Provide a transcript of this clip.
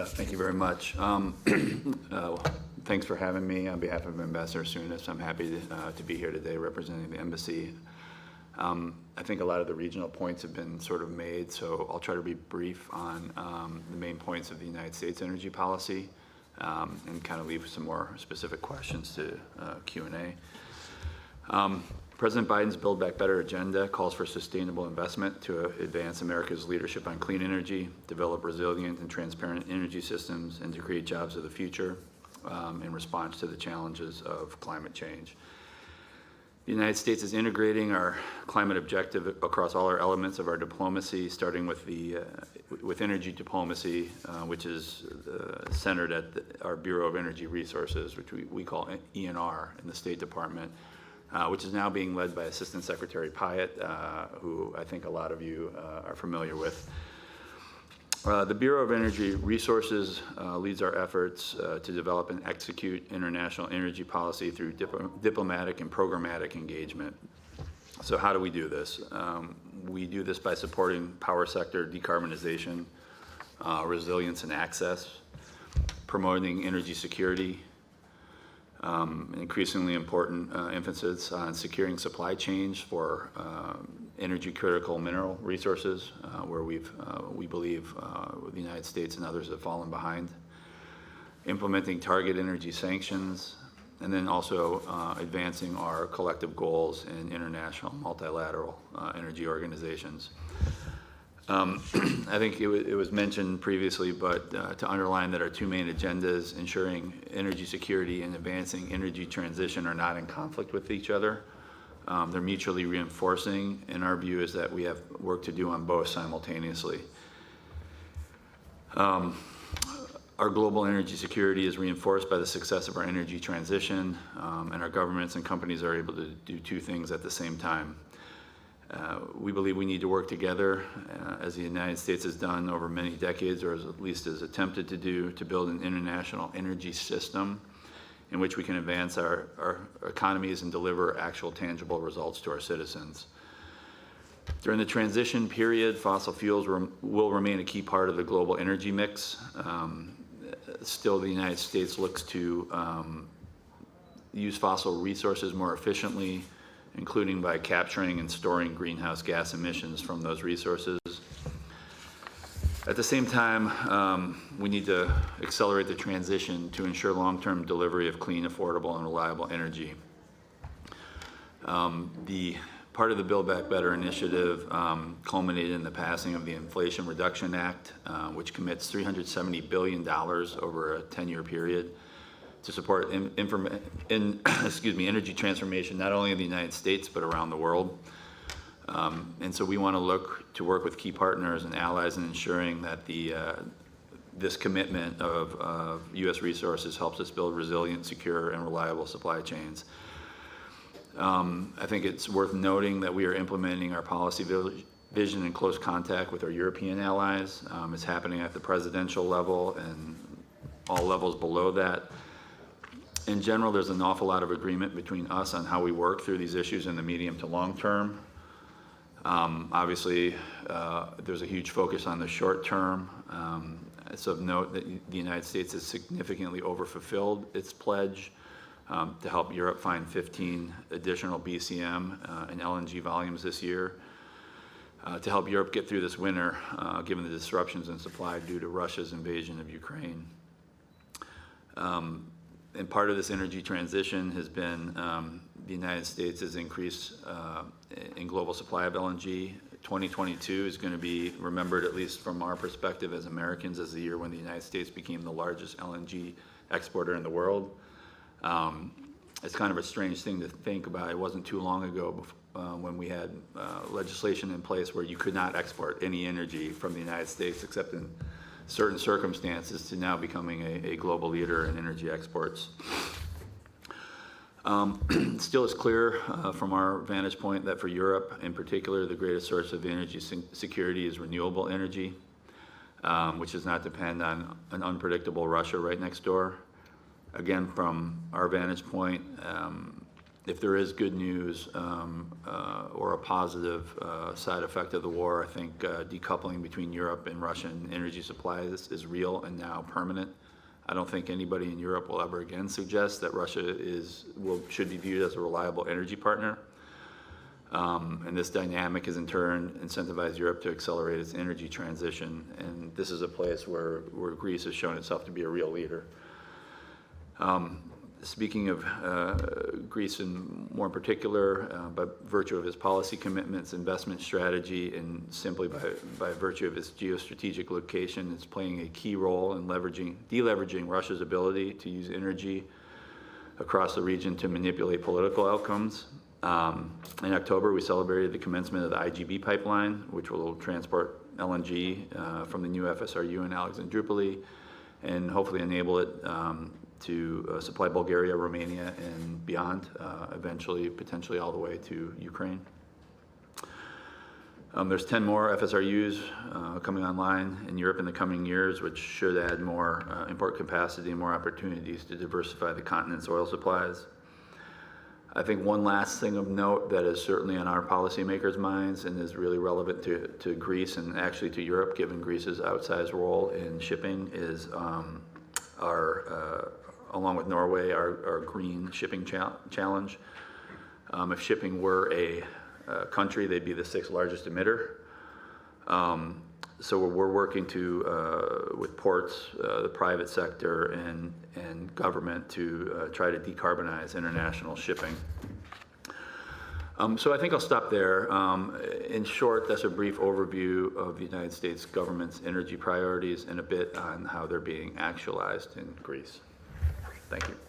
Thank you very much. Thanks for having me. On behalf of Ambassador Sunis, I'm happy to be here today representing the embassy. I think a lot of the regional points have been sort of made, so I'll try to be brief on the main points of the United States energy policy and kind of leave some more specific questions to Q&A. President Biden's Build Back Better agenda calls for sustainable investment to advance America's leadership on clean energy, develop resilient and transparent energy systems, and to create jobs of the future in response to the challenges of climate change. The United States is integrating our climate objective across all our elements of our diplomacy, starting with with energy diplomacy, which is centered at our Bureau of Energy Resources, which we call ENR in the State Department, which is now being led by Assistant Secretary Pyatt, who I think a lot of you are familiar with. The Bureau of Energy Resources leads our efforts to develop and execute international energy policy through diplomatic and programmatic engagement. So how do we do this? We do this by supporting power sector decarbonization, resilience and access, promoting energy security, increasingly important emphasis on securing supply chains for energy critical mineral resources, where we believe the United States and others have fallen behind, implementing target energy sanctions, and then also advancing our collective goals in international multilateral energy organizations. I think it was mentioned previously, but to underline that our two main agendas, ensuring energy security and advancing energy transition, are not in conflict with each other. They're mutually reinforcing, and our view is that we have work to do on both simultaneously. Our global energy security is reinforced by the success of our energy transition, and our governments and companies are able to do two things at the same time. We believe we need to work together, as the United States has done over many decades, or at least has attempted to do, to build an international energy system in which we can advance our economies and deliver actual tangible results to our citizens. During the transition period, fossil fuels will remain a key part of the global energy mix. Still, the United States looks to use fossil resources more efficiently, including by capturing and storing greenhouse gas emissions from those resources. At the same time, we need to accelerate the transition to ensure long-term delivery of clean, affordable, and reliable energy. The part of the Build Back Better initiative culminated in the passing of the Inflation Reduction Act, which commits $370 billion over a 10-year period to support energy transformation, not only in the United States, but around the world. And so we want to work with key partners and allies in ensuring that this commitment of U.S. resources helps us build resilient, secure, and reliable supply chains. I think it's worth noting that we are implementing our policy vision in close contact with our European allies. It's happening at the presidential level and all levels below that. In general, there's an awful lot of agreement between us on how we work through these issues in the medium to long term. Obviously, there's a huge focus on the short term. It's of note that the United States has significantly overfulfilled its pledge to help Europe find 15 additional BCM in LNG volumes this year, to help Europe get through this winter, given the disruptions in supply due to Russia's invasion of Ukraine. And part of this energy transition has been the United States has increased in global supply of LNG. 2022 is going to be remembered, at least from our perspective as Americans, as the year when the United States became the largest LNG exporter in the world. It's kind of a strange thing to think about. It wasn't too long ago when we had legislation in place where you could not export any energy from the United States except in certain circumstances, to now becoming a global leader in energy exports. Still, it's clear from our vantage point that for Europe in particular, the greatest source of energy security is renewable energy, which does not depend on an unpredictable Russia right next door. Again, from our vantage point, if there is good news or a positive side effect of the war, I think decoupling between Europe and Russian energy supplies is real and now permanent. I don't think anybody in Europe will ever again suggest that Russia should be viewed as a reliable energy partner. And this dynamic has in turn incentivized Europe to accelerate its energy transition. And this is a place where Greece has shown itself to be a real leader. Speaking of Greece and more in particular, by virtue of its policy commitments, investment strategy, and simply by virtue of its geostrategic location, it's playing a key role in deleveraging Russia's ability to use energy across the region to manipulate political outcomes. In October, we celebrated the commencement of the IGB pipeline, which will transport LNG from the new FSRU in Alexandroupoli and hopefully enable it to supply Bulgaria, Romania, and beyond, eventually, potentially all the way to Ukraine. There's 10 more FSRUs coming online in Europe in the coming years, which should add more import capacity and more opportunities to diversify the continent's oil supplies. I think one last thing of note that is certainly on our policymakers' minds and is really relevant to Greece and actually to Europe, given Greece's outsized role in shipping, is along with Norway, our green shipping challenge. If shipping were a country, they'd be the 6th largest emitter. So we're working with ports, the private sector, and government to try to decarbonize international shipping. So I think I'll stop there. In short, that's a brief overview of the United States government's energy priorities and a bit on how they're being actualized in Greece. Thank you.